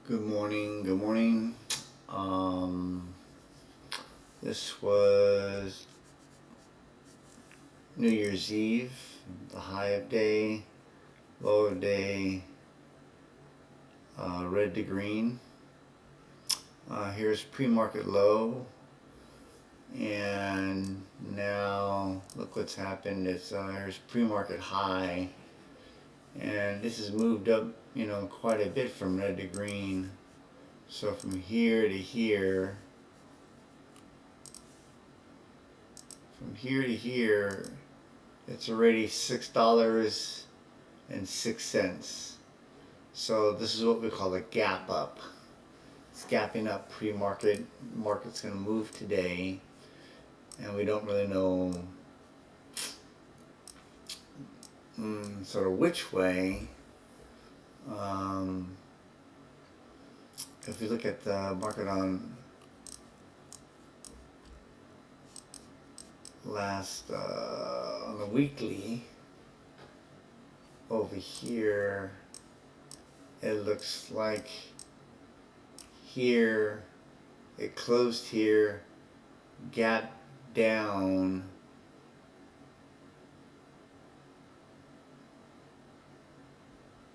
Good morning, good morning. Um, this was New Year's Eve, the high of day, low of day, red to green. Here's pre-market low, and now look what's happened. Here's pre-market high, and this has moved up, quite a bit from red to green. So from here to here, it's already $6.06. So this is what we call a gap up. It's gapping up pre-market. Market's going to move today, and we don't really know sort of which way. If we look at the market on on the weekly, over here, it looks like here, it closed here, gap down,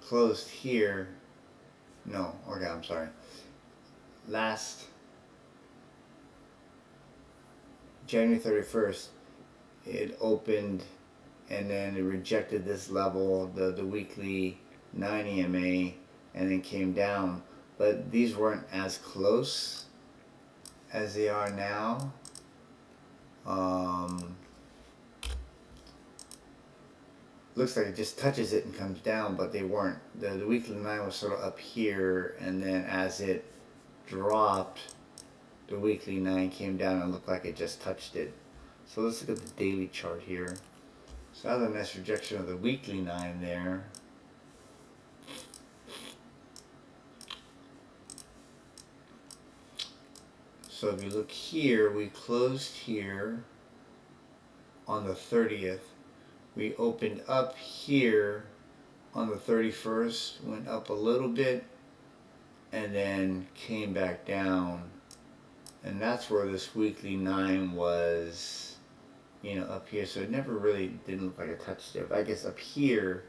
closed here. No, okay, I'm sorry. Last January 31st, it opened and then it rejected this level, the weekly 9 EMA, and then came down. But these weren't as close as they are now. Looks like it just touches it and comes down, but they weren't. The weekly 9 was sort of up here, and then as it dropped, the weekly 9 came down and looked like it just touched it. So let's look at the daily chart here. So that was a nice rejection of the weekly 9 there. So if you look here, we closed here on the 30th. We opened up here on the 31st, went up a little bit, and then came back down. And that's where this weekly 9 was, up here. So it never really didn't look like a touch dip. I guess up here,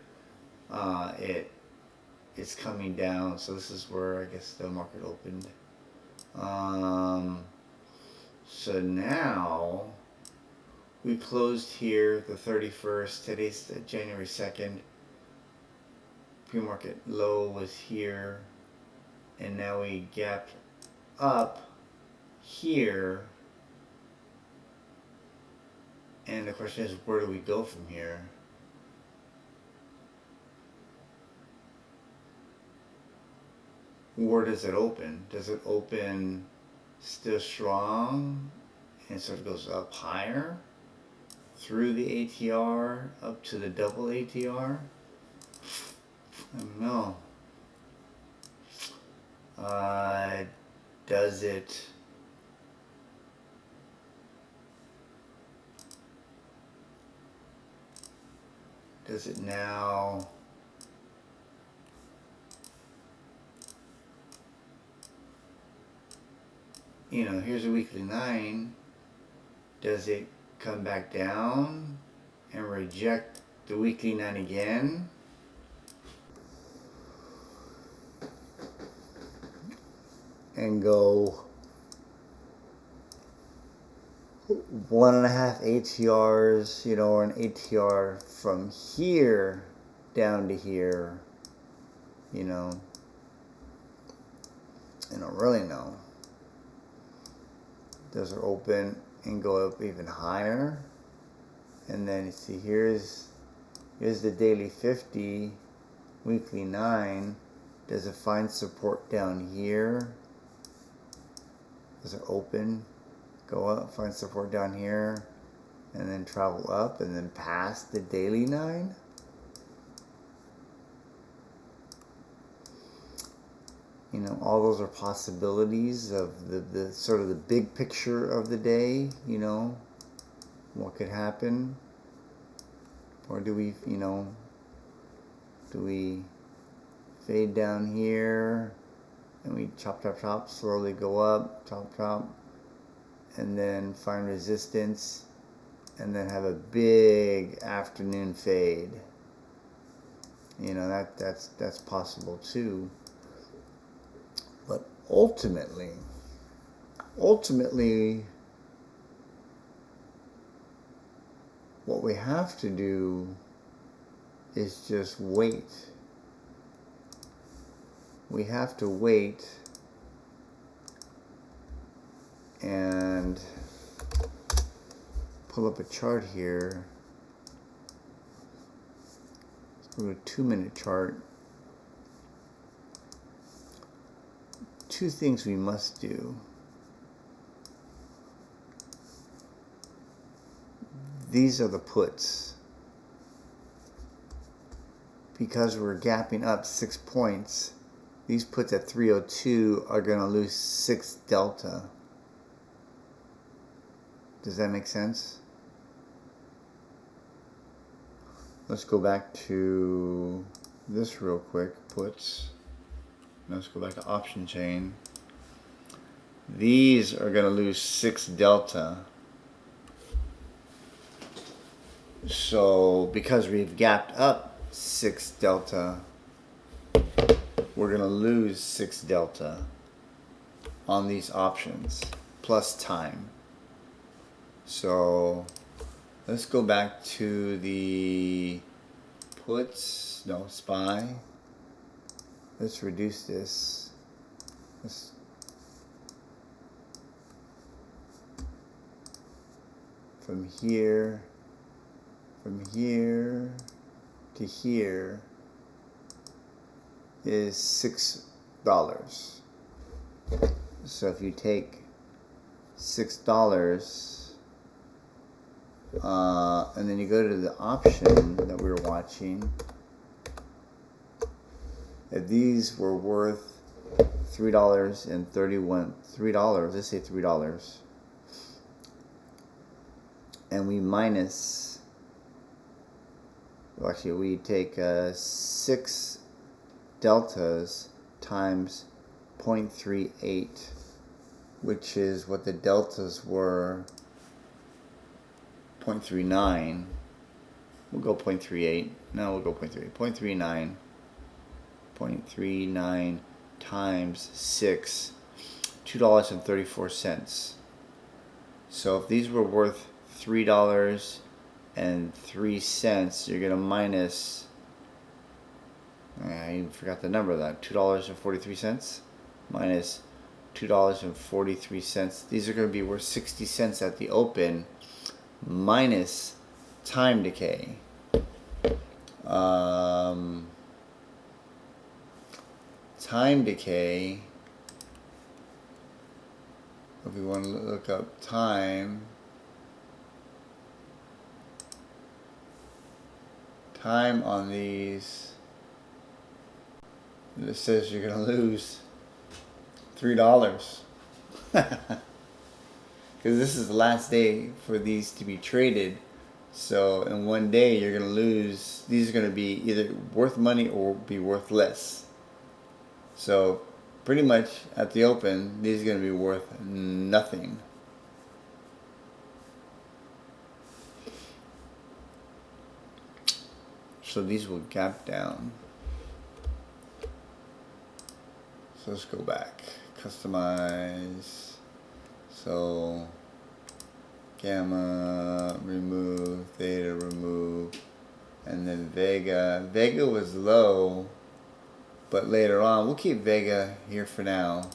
it's coming down. So this is where I guess the market opened. So now we closed here the 31st. Today's January 2nd. Pre-market low was here, and now we gapped up here. And the question is, where do we go from here? Where does it open? Does it open still strong and sort of goes up higher through the ATR up to the double ATR? I don't know. Does it now here's a weekly 9. Does it come back down and reject the weekly 9 again? And go 1.5 ATRs, or an ATR from here down to here, I don't really know. Does it open and go up even higher? And then you see here's the daily 50, weekly 9. Does it find support down here? Does it open, go up, find support down here, and then travel up and then past the daily 9? All those are possibilities of the sort of the big picture of the day, what could happen. Or do we fade down here and we chop, chop, chop, slowly go up, chop, chop, and then find resistance, and then have a big afternoon fade. You know, that's possible too. But ultimately, what we have to do is just wait. We have to wait and pull up a chart here. Let's go to a 2-minute chart. Two things we must do. These are the puts. Because we're gapping up 6 points, these puts at 302 are going to lose 6 delta. Does that make sense? Let's go back to this real quick. Puts. Let's go back to option chain. These are going to lose 6 delta. So because we've gapped up 6 delta, we're going to lose 6 delta on these options plus time. So let's go back to the puts, no, SPY. Let's reduce this. From here to here is $6. So if you take $6 and then you go to the option that we were watching, if these were worth $3.31, let's say $3, and we minus, well, actually we take 6 deltas times 0.38, which is what the deltas were, 0.39. We'll go 0.38. No, we'll go 0.39. 0.39 times 6, $2.34. So if these were worth $3.03, you're gonna minus, I even forgot the number of that, $2.43 minus $2.43. These are going to be worth 60 cents at the open, minus time decay. Time decay, if we want to look up time on these, it says you're going to lose $3 because this is the last day for these to be traded. So in one day you're going to lose, these are going to be either worth money or be worth less. So pretty much at the open these are going to be worth nothing. So these will gap down. So let's go back, customize, so gamma, remove, theta, remove, and then Vega. Vega was low, but later on, we'll keep Vega here for now,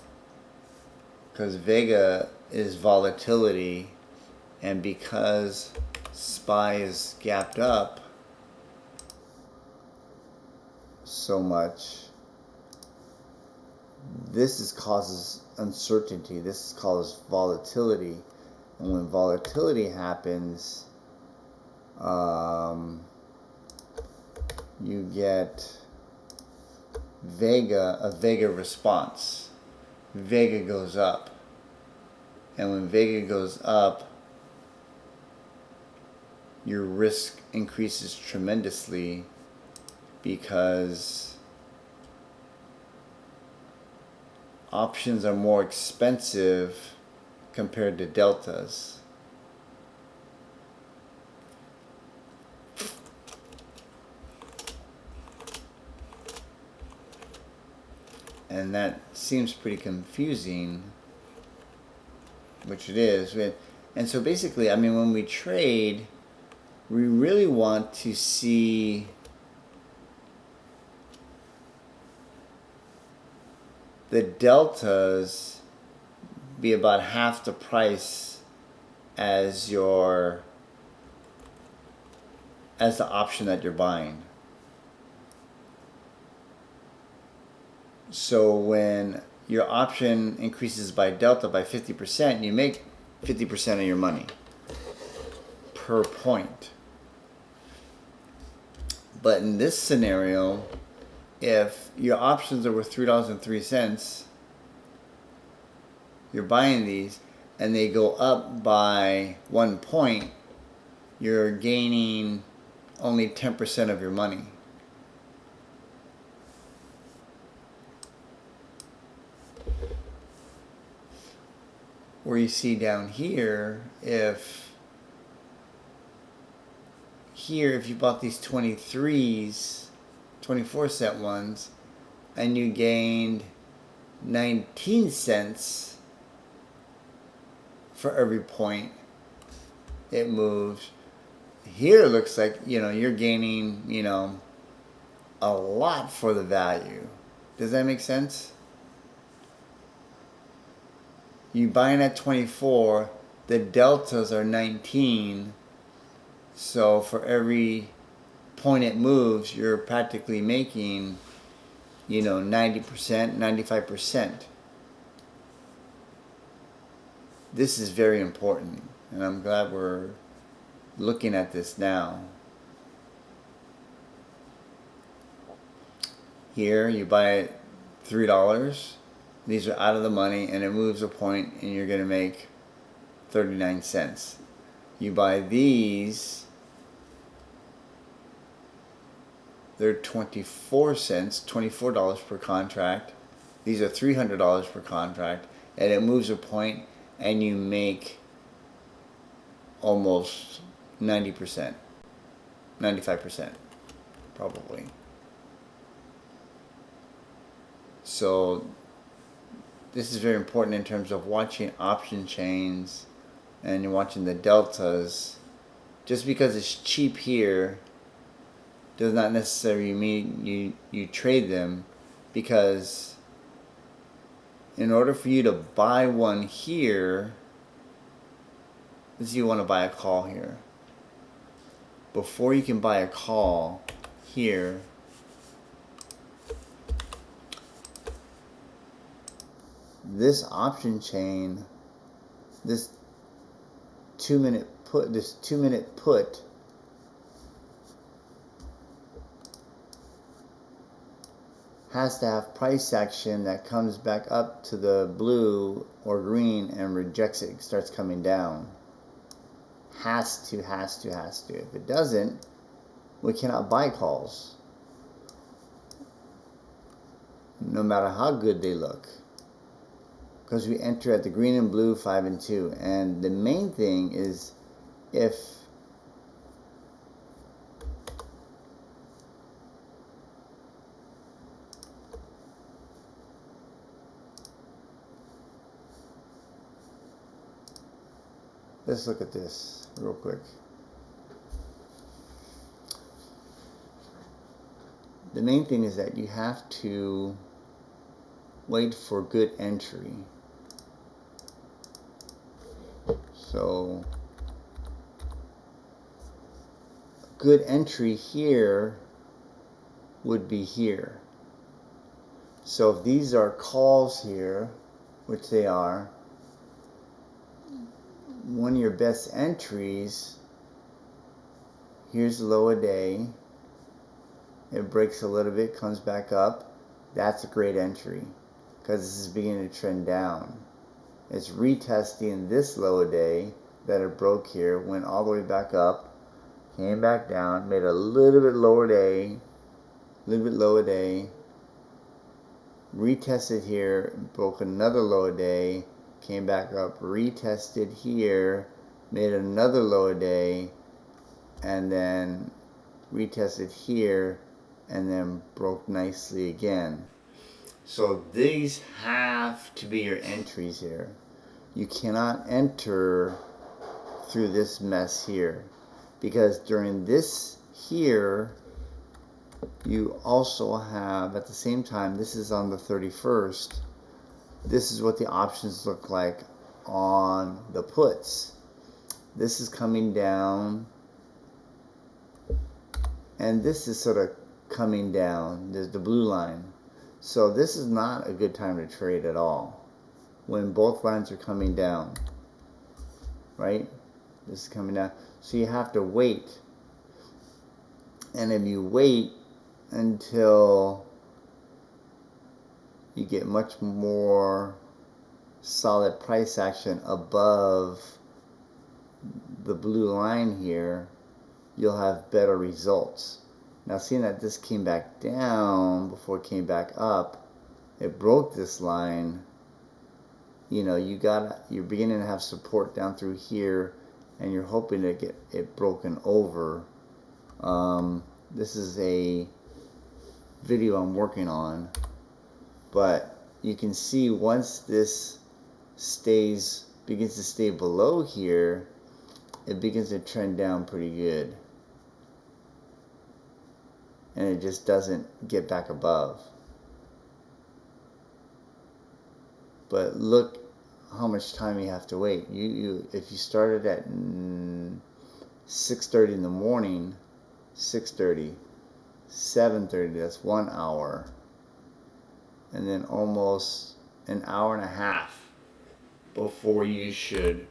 because Vega is volatility, and because SPY is gapped up so much, this causes uncertainty, this causes volatility, and when volatility happens, you get a Vega response. Vega goes up, and when Vega goes up, your risk increases tremendously, because options are more expensive compared to deltas. And that seems pretty confusing, which it is. And so basically, I mean, when we trade, we really want to see the deltas be about half the price as the option that you're buying. So when your option increases by delta by 50%, you make 50% of your money per point. But in this scenario, if your options are worth $3.03, you're buying these and they go up by 1 point, you're gaining only 10% of your money. Where you see down here, if you bought these 23s, 24-cent ones, and you gained 19 cents for every point it moves. Here it looks like, you're gaining, a lot for the value. Does that make sense? You buying at 24, the deltas are 19. So for every point it moves, you're practically making, 90%, 95%. This is very important, and I'm glad we're looking at this now. Here, you buy it $3. These are out of the money, and it moves a point, and you're going to make 39 cents. You buy these, they're 24 cents, $24 per contract. These are $300 per contract, and it moves a point, and you make almost 90%, 95%, probably. So this is very important in terms of watching option chains and you're watching the deltas. Just because it's cheap here does not necessarily mean you trade them, because in order for you to buy one here, let's say you want to buy a call here. Before you can buy a call here, this option chain, this 2 minute put has to have price action that comes back up to the blue or green and rejects it, starts coming down. Has to. If it doesn't, we cannot buy calls, no matter how good they look, because we enter at the green and blue 5 and 2. And the main thing is, if let's look at this real quick. The main thing is that you have to wait for good entry. So good entry here would be here. So if these are calls here, which they are, one of your best entries, here's the low a day, it breaks a little bit, comes back up, that's a great entry, because this is beginning to trend down. It's retesting this low a day that it broke here, went all the way back up, came back down, made a little bit lower day, retested here, broke another low day, came back up, retested here, made another low day, and then retested here, and then broke nicely again. So these have to be your entries here. You cannot enter through this mess here, because during this here, you also have, at the same time, this is on the 31st, this is what the options look like on the puts. This is coming down, and this is sort of coming down. There's the blue line. So this is not a good time to trade at all when both lines are coming down, right? This is coming down. So you have to wait. And if you wait until you get much more solid price action above the blue line here, you'll have better results. Now, seeing that this came back down before it came back up, it broke this line. You know, you're beginning to have support down through here, and you're hoping to get it broken over. This is a video I'm working on, but you can see once this begins to stay below here, it begins to trend down pretty good, and it just doesn't get back above. But look how much time you have to wait. If you started at 6:30 in the morning, 6:30, 7:30, that's 1 hour, and then almost an hour and a half before you should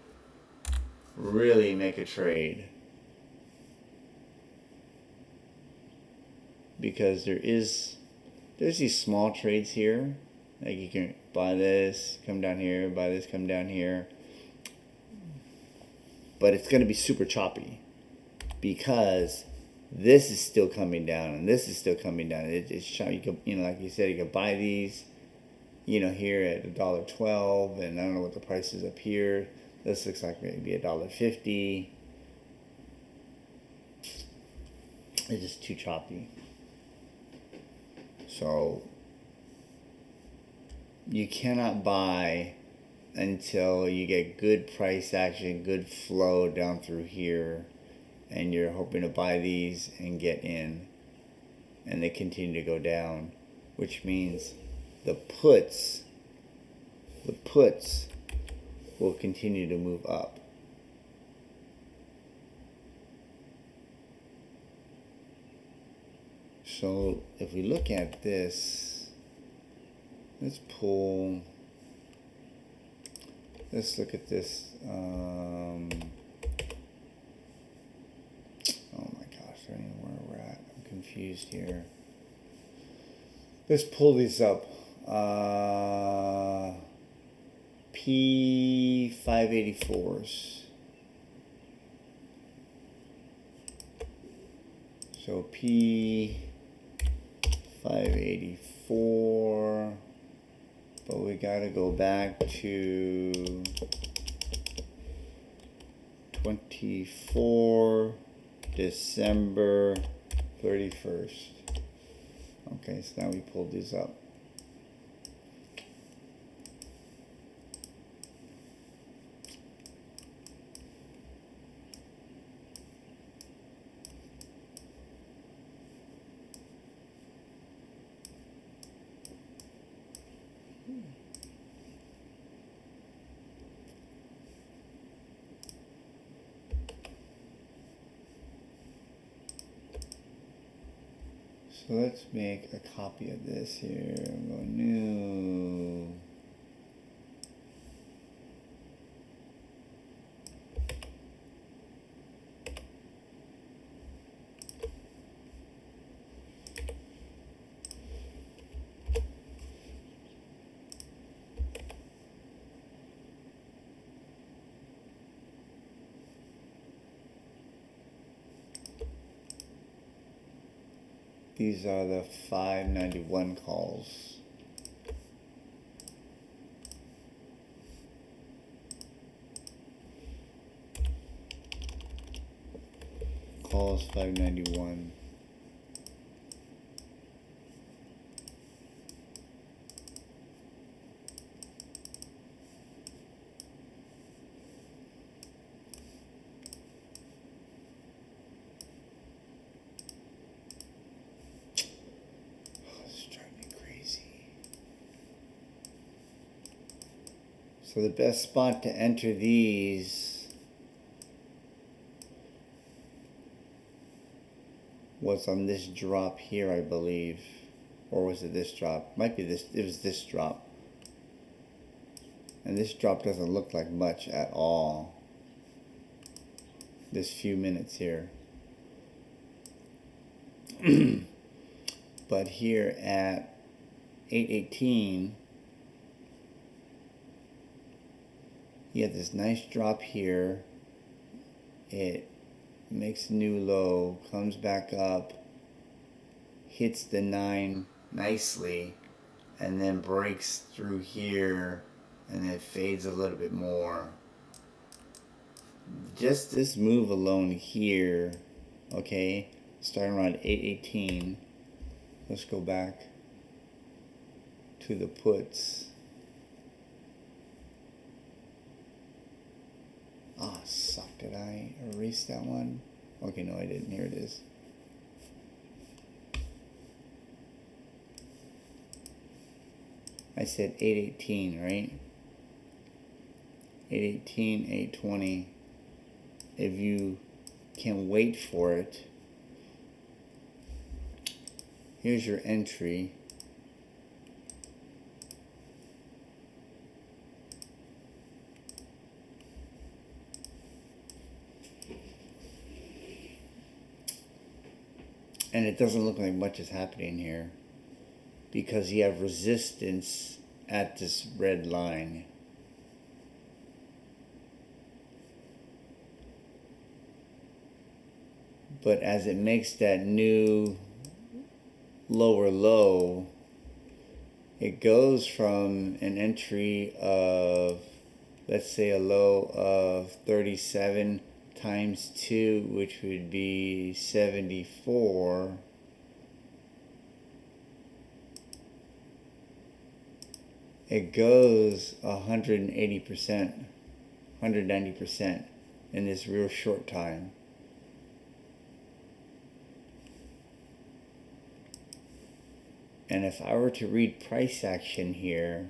really make a trade. Because there's these small trades here, like you can buy this, come down here, buy this, come down here, but it's going to be super choppy because this is still coming down and this is still coming down. It's choppy. You could, like you said, you could buy these, here at $1.12, and I don't know what the price is up here. This looks like maybe $1.50. It's just too choppy. So you cannot buy until you get good price action, good flow down through here, and you're hoping to buy these and get in, and they continue to go down, which means the puts will continue to move up. So if we look at this, let's look at this. Oh my gosh, I don't know where we're at. I'm confused here. Let's pull these up. P584s. So P584, but we gotta go back to 24 December 31st. Okay, so now we pulled these up. So let's make a copy of this here. I'm going new. These are the 591 calls. calls 591. It's driving me crazy. So the best spot to enter these was on this drop here, I believe. Or was it this drop? Might be this. It was this drop. And this drop doesn't look like much at all. This few minutes here. But here at 8:18, you have this nice drop here. It makes a new low, comes back up, hits the 9 nicely, and then breaks through here, and then fades a little bit more. Just this move alone here, okay, starting around 8:18. Let's go back to the puts. Ah, suck, did I erase that one? Okay, no, I didn't. Here it is. I said 8:18, right? 8:18, 8:20. If you can wait for it, here's your entry. And it doesn't look like much is happening here because you have resistance at this red line. But as it makes that new lower low, it goes from an entry of, let's say, a low of 37 times 2, which would be 74. It goes 180%, 190% in this real short time. And if I were to read price action here,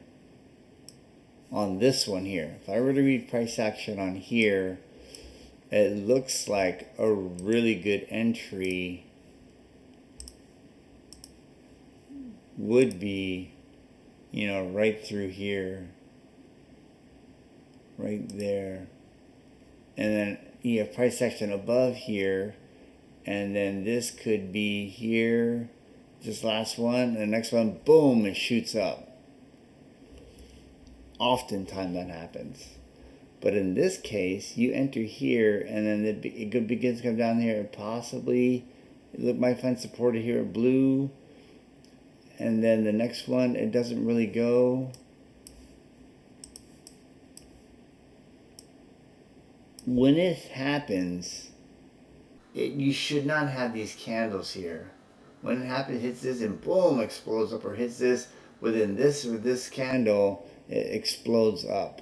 on this one here, if I were to read price action on here, it looks like a really good entry would be, you know, right through here, right there. And then you have price action above here, and then this could be here, this last one, and the next one, boom, it shoots up. Oftentimes that happens. But in this case, you enter here, and then it begins to come down here, and possibly, it might find support here at blue, and then the next one, it doesn't really go. When it happens, you should not have these candles here. When it happens, hits this and boom, explodes up, or hits this within this or this candle, it explodes up.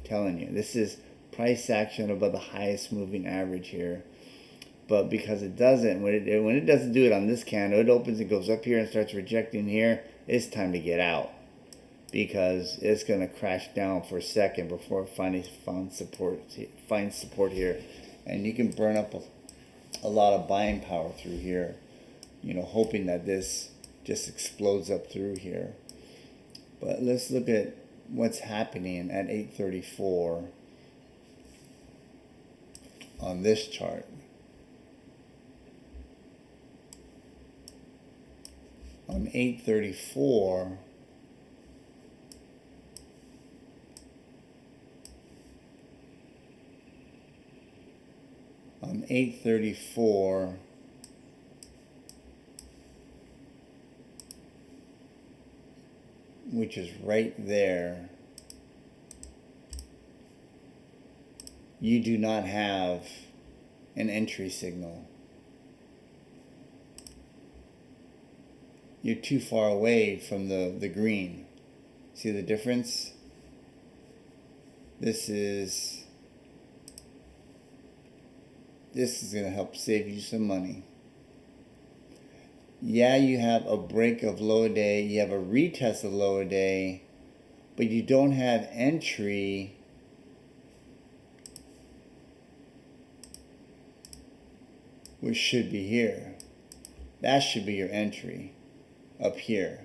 I'm telling you, this is price action above the highest moving average here. But because it doesn't, when it doesn't do it on this candle, it opens and goes up here and starts rejecting here. It's time to get out because it's gonna crash down for a second before it finally finds support here, and you can burn up a lot of buying power through here. You know, hoping that this just explodes up through here. But let's look at what's happening at 8:34 on this chart. On 8:34, on 8:34, which is right there, you do not have an entry signal. You're too far away from the green. See the difference? This is going to help save you some money. Yeah, you have a break of low day, you have a retest of low day, but you don't have entry which should be here. That should be your entry up here.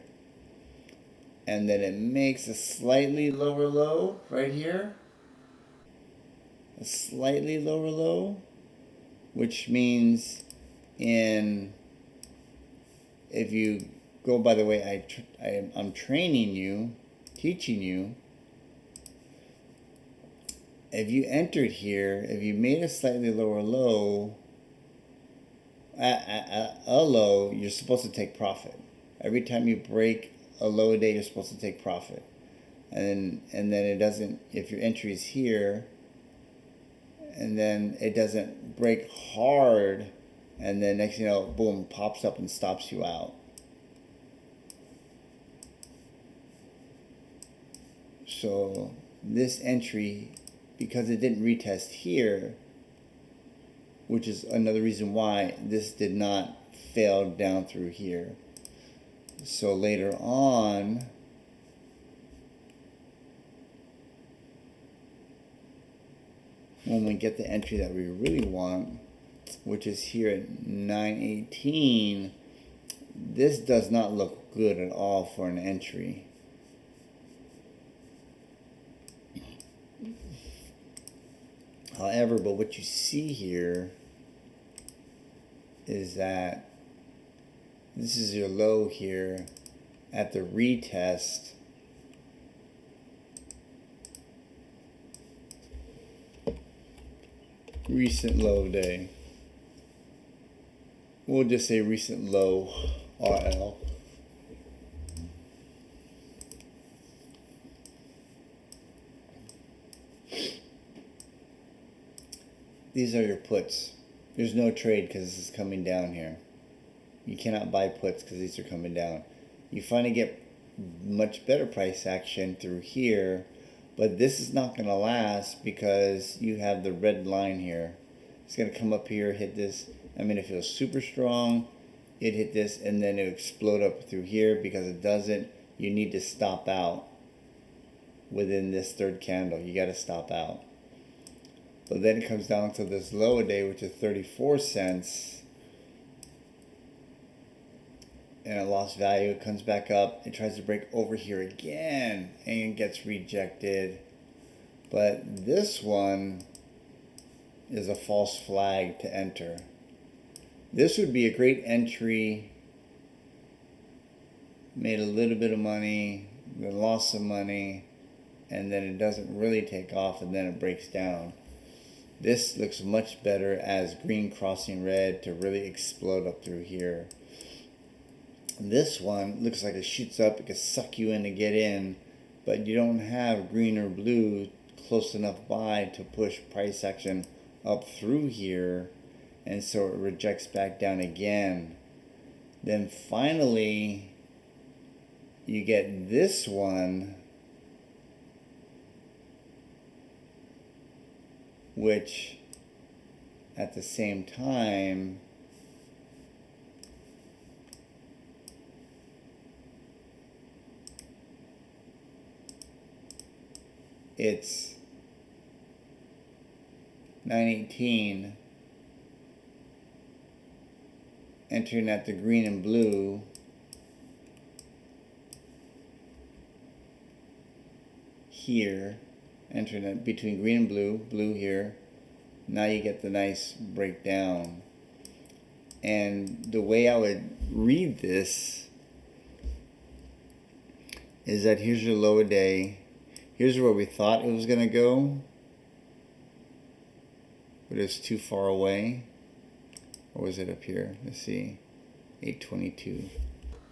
And then it makes a slightly lower low right here. A slightly lower low, which means if you go by the way I'm training you, teaching you, if you entered here, if you made a slightly lower low, a low, you're supposed to take profit. Every time you break a low day, you're supposed to take profit. And then it doesn't, if your entry is here, and then it doesn't break hard, and then next thing you know, boom, pops up and stops you out. So this entry, because it didn't retest here, which is another reason why this did not fail down through here. So later on, when we get the entry that we really want, which is here at 918, this does not look good at all for an entry. However, but what you see here is that this is your low here at the retest. Recent low day. We'll just say recent low, RL. These are your puts. There's no trade because this is coming down here. You cannot buy puts because these are coming down. You finally get much better price action through here, but this is not going to last because you have the red line here. It's going to come up here, hit this. I mean, it feels super strong. It hit this, and then it explode up through here. Because it doesn't, you need to stop out within this third candle. You got to stop out. But then it comes down to this lower day, which is 34 cents. And it lost value. It comes back up. It tries to break over here again and gets rejected. But this one is a false flag to enter. This would be a great entry. Made a little bit of money, then lost some money, and then it doesn't really take off, and then it breaks down. This looks much better as green crossing red to really explode up through here. This one looks like it shoots up. It can suck you in to get in, but you don't have green or blue close enough by to push price action up through here, and so it rejects back down again. Then finally you get this one, which at the same time it's 918 entering at the green and blue, here, entering it between green and blue, blue here. Now you get the nice breakdown. And the way I would read this is that here's your lower day. Here's where we thought it was going to go, but it's too far away. Or was it up here? Let's see. 822.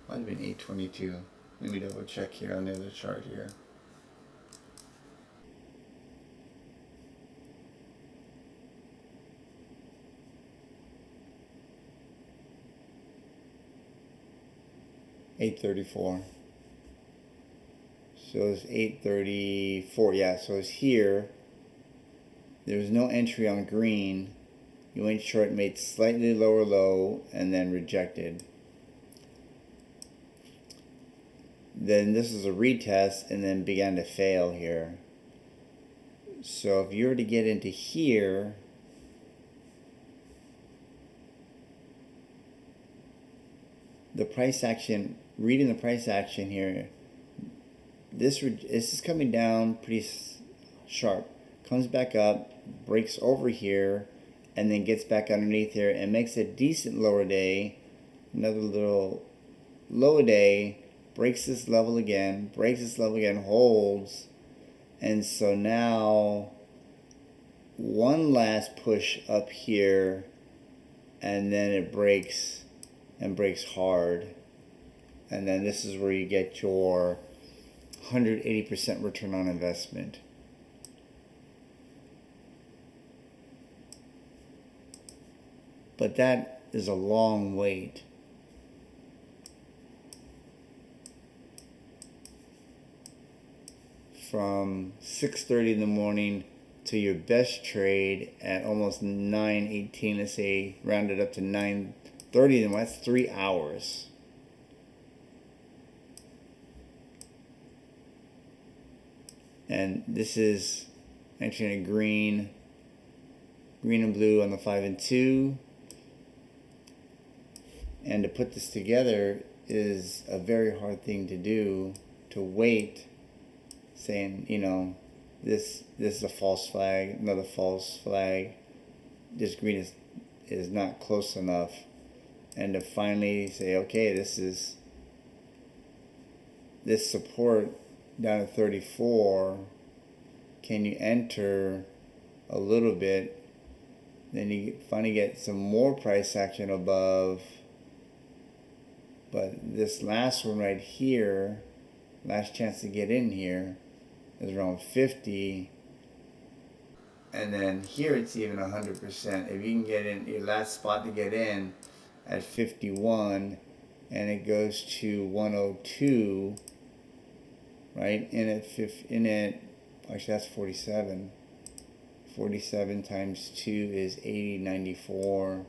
Might have been 822. Let me double check here on the other chart here. 834. So it's 834. Yeah, so it's here. There was no entry on green. You went short, made slightly lower low, and then rejected. Then this is a retest, and then began to fail here. So if you were to get into here, the price action, reading the price action here, this is coming down pretty sharp. Comes back up, breaks over here, and then gets back underneath here and makes a decent lower day. Another little lower day, breaks this level again, holds. And so now one last push up here, and then it breaks and breaks hard. And then this is where you get your 180% return on investment. But that is a long wait. From 6:30 in the morning to your best trade at almost 9:18, let's say rounded up to 9:30, and that's 3 hours. And this is entering a green and blue on the 5 and 2. And to put this together is a very hard thing to do, to wait, saying, you know, this is a false flag, another false flag, this green is not close enough, and to finally say, okay, this support down at 34, can you enter a little bit, then you finally get some more price action above. But this last one right here, last chance to get in here, is around 50. And then here it's even 100%. If you can get in, your last spot to get in at 51, and it goes to 102, right? Actually that's 47. 47 times 2 is 80, 94.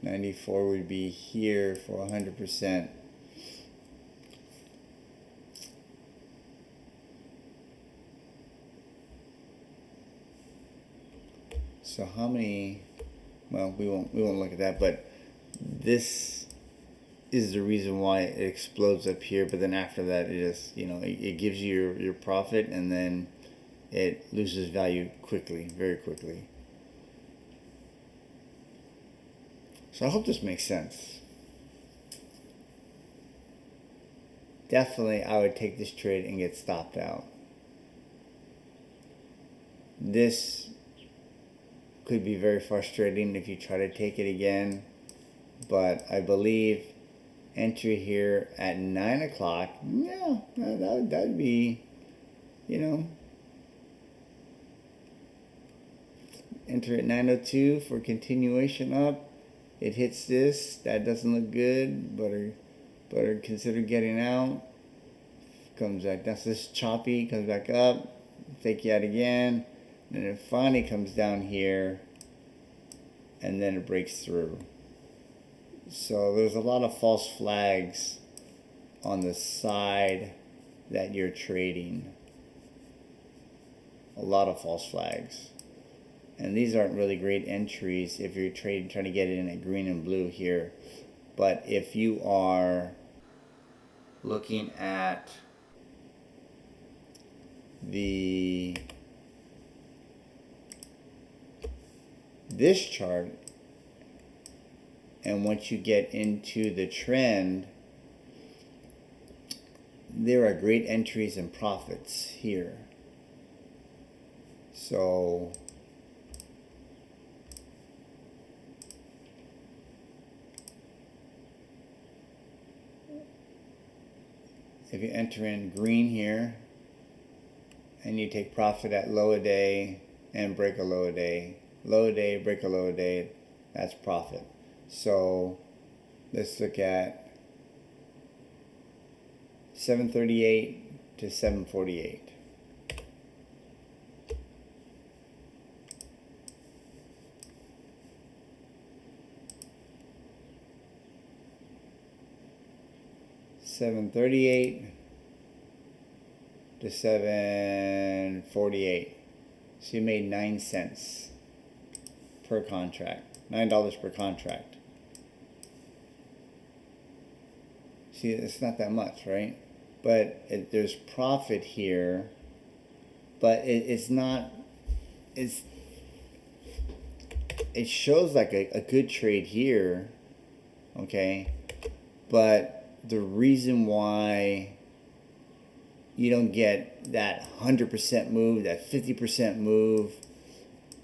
94 would be here for 100%. So how many? Well, we won't look at that, but this is the reason why it explodes up here. But then after that, it just, you know, it gives you your profit, and then it loses value quickly, very quickly. So I hope this makes sense. Definitely, I would take this trade and get stopped out. This could be very frustrating if you try to take it again, but I believe entry here at 9 o'clock, yeah, that would be, you know, enter at 9:02 for continuation up. It hits this, that doesn't look good, better consider getting out. Comes back, that's this choppy, comes back up, fake you out again, and it finally comes down here, and then it breaks through. So there's a lot of false flags on the side that you're trading. A lot of false flags. And these aren't really great entries if you're trying to get it in at green and blue here. But if you are looking at this chart, and once you get into the trend, there are great entries and profits here. So if you enter in green here and you take profit at low a day and break a low a day, break a low a day, that's profit. So let's look at 738 to 748. $7.38 to $7.48. So you made 9 cents per contract. $9 per contract. See, it's not that much, right? But there's profit here, but it's not. It shows like a good trade here, okay? But the reason why you don't get that 100% move, that 50% move,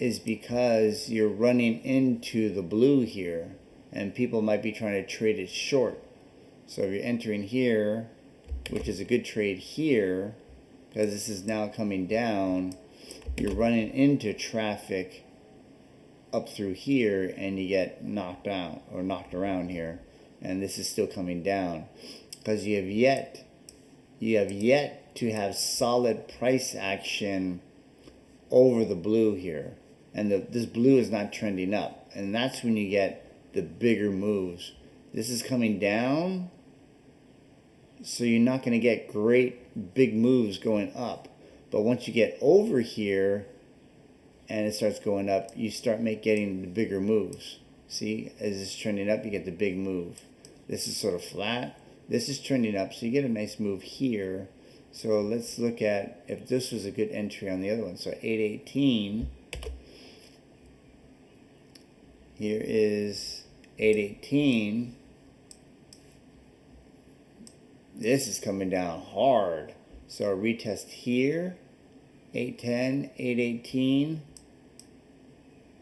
is because you're running into the blue here, and people might be trying to trade it short. So if you're entering here, which is a good trade here, because this is now coming down, you're running into traffic up through here, and you get knocked out or knocked around here, and this is still coming down because you have yet to have solid price action over the blue here, and this blue is not trending up, and that's when you get the bigger moves. This is coming down, so you're not going to get great big moves going up, but once you get over here and it starts going up, you start getting the bigger moves. See, as it's trending up, you get the big move. This is sort of flat. This is trending up, so you get a nice move here. So let's look at if this was a good entry on the other one. So 818. Here is 818. This is coming down hard. So a retest here, 810, 818.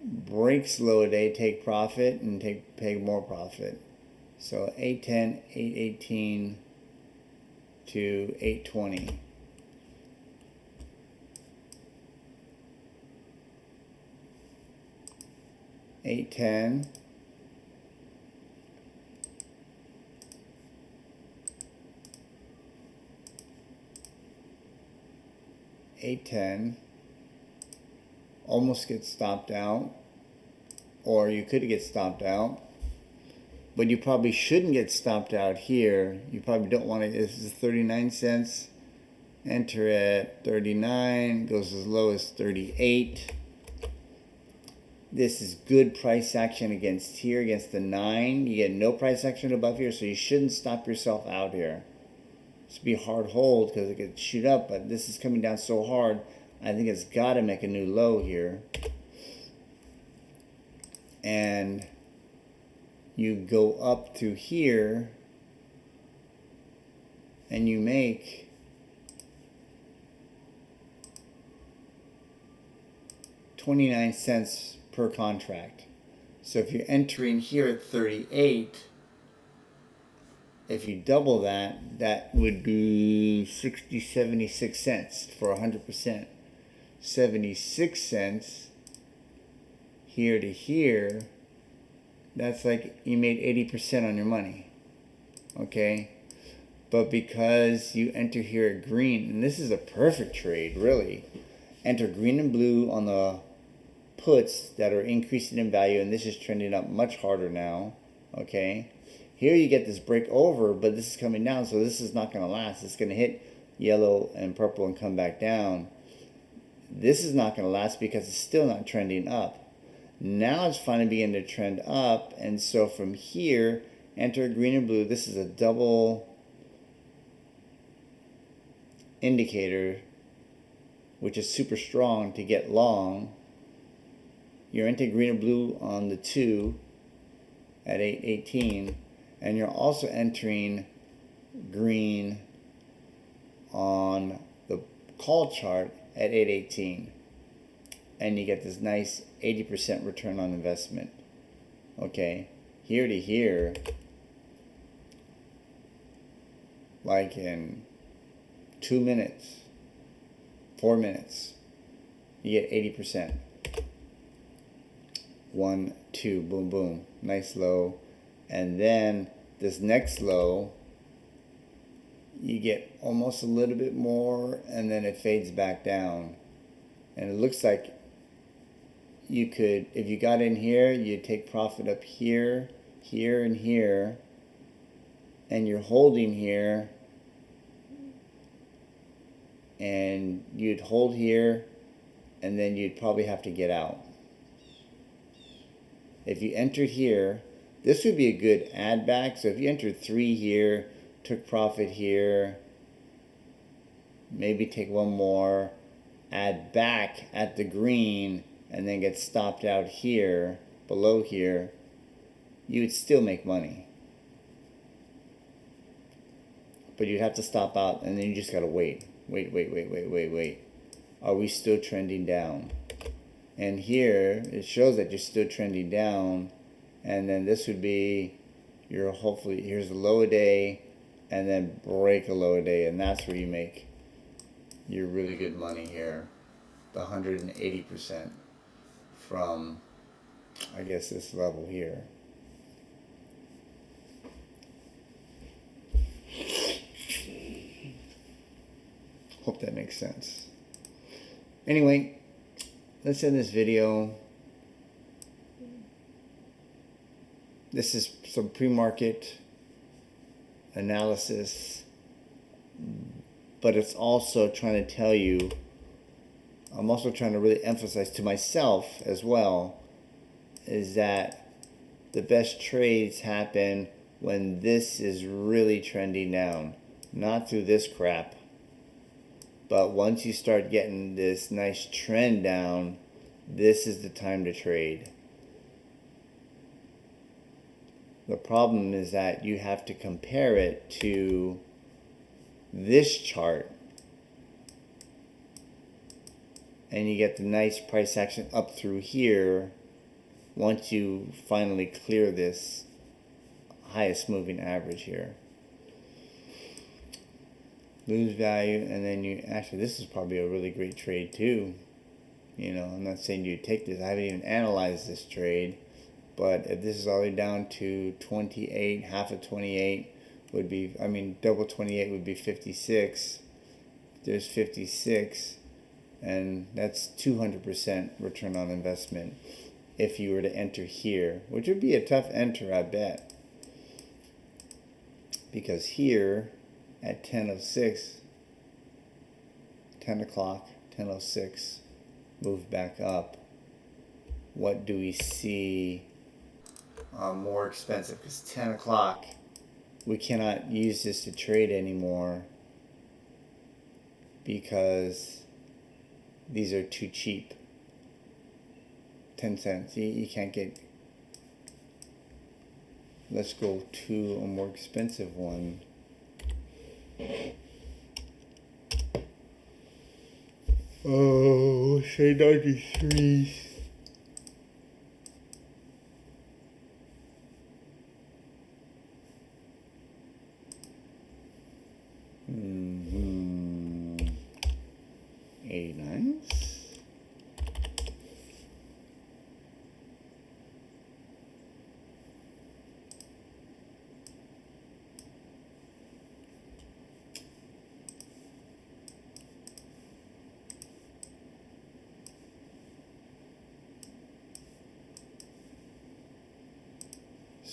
Breaks low today, take profit, and pay more profit. So 810, 818 to 820. $8.10. $8.10. Almost gets stopped out, or you could get stopped out, but you probably shouldn't get stopped out here. You probably don't want to. This is 39 cents. Enter at 39, goes as low as 38. This is good price action against here, against the 9. You get no price action above here, so you shouldn't stop yourself out here. This would be a hard hold because it could shoot up, but this is coming down so hard, I think it's got to make a new low here. And you go up through here, and you make $0.29 per contract. So if you're entering here at 38, if you double that, that would be 76 cents for 100%. 76 cents here to here, that's like you made 80% on your money. Okay? But because you enter here at green, and this is a perfect trade, really. Enter green and blue on the puts that are increasing in value, and this is trending up much harder now. Okay? Here you get this break over, but this is coming down, so this is not going to last. It's going to hit yellow and purple and come back down. This is not going to last because it's still not trending up. Now it's finally beginning to trend up, and so from here, enter green and blue. This is a double indicator, which is super strong to get long. You're entering green and blue on the 2 at 8.18, and you're also entering green on the call chart at 8.18, and you get this nice 80% return on investment. Okay, here to here, like in 2 minutes, 4 minutes, you get 80%. 1, 2, boom, boom, nice low, and then this next low you get almost a little bit more, and then it fades back down. And it looks like you could, if you got in here, you'd take profit up here, here, and here, and you're holding here, and you'd hold here, and then you'd probably have to get out. If you entered here, this would be a good add back. So if you entered 3 here, took profit here, maybe take one more, add back at the green, and then get stopped out here, below here, you would still make money. But you'd have to stop out, and then you just gotta wait. Wait. Are we still trending down? And here, it shows that you're still trending down, and then this would be your, hopefully, here's a low a day, and then break a low a day, and that's where you make your really good money here. The 180% from, I guess, this level here. Hope that makes sense. Anyway, let's end this video. This is some pre-market analysis, but it's also trying to tell you, I'm also trying to really emphasize to myself as well, is that the best trades happen when this is really trending down, not through this crap. But once you start getting this nice trend down, this is the time to trade. The problem is that you have to compare it to this chart, and you get the nice price action up through here once you finally clear this highest moving average here. Lose value, and then you actually, this is probably a really great trade too. You know, I'm not saying you take this, I haven't even analyzed this trade, but if this is all the way down to 28, half of 28 would be, I mean, double 28 would be 56. There's 56, and that's 200% return on investment if you were to enter here, which would be a tough enter, I bet, because here at 10:06, 10 o'clock, 10:06, move back up. What do we see more expensive? Because 10 o'clock, we cannot use this to trade anymore because these are too cheap. 10 cents, you can't get. Let's go to a more expensive one. Oh, say 93. Mm-hmm. 89.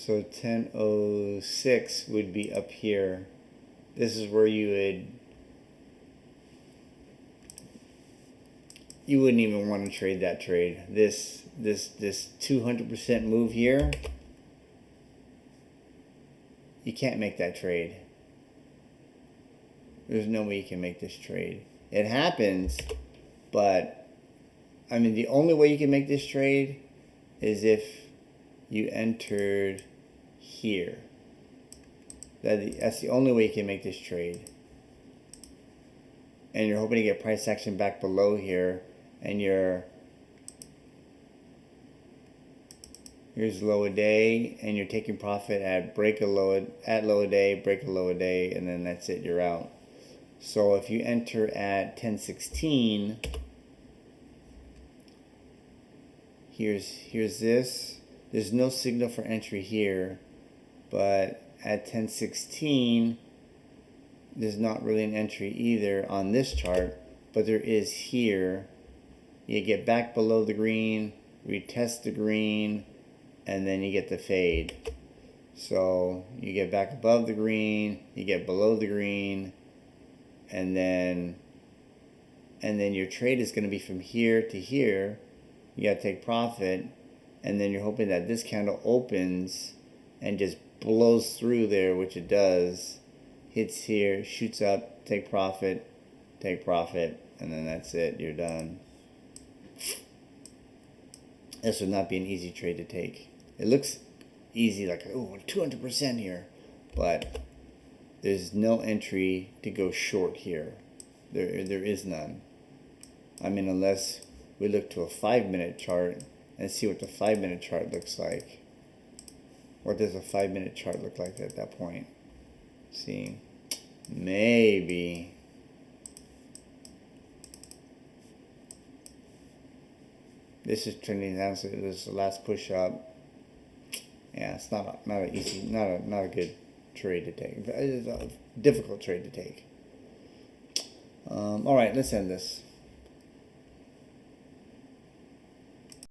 So 10:06 would be up here. This is where you wouldn't even want to trade that trade. This 200% move here, you can't make that trade. There's no way you can make this trade. It happens, but I mean, the only way you can make this trade is if you entered here. That's the only way you can make this trade. And you're hoping to get price action back below here, and here's low a day, and you're taking profit at low a day, break a low a day, and then that's it, you're out. So if you enter at 10:16, here's this. There's no signal for entry here, but at 10:16, there's not really an entry either on this chart, but there is here. You get back below the green, retest the green, and then you get the fade. So you get back above the green, you get below the green, and then your trade is going to be from here to here. You got to take profit, and then you're hoping that this candle opens and just blows through there, which it does, hits here, shoots up, take profit, and then that's it, you're done. This would not be an easy trade to take. It looks easy, like, oh, 200% here, but there's no entry to go short here. There is none. I mean, unless we look to a 5-minute chart and see what the 5-minute chart looks like. What does a 5-minute chart look like at that point? See, maybe. This is trending down, so this is the last push up. Yeah, it's not a easy, not a good trade to take. It's a difficult trade to take. All right, let's end this.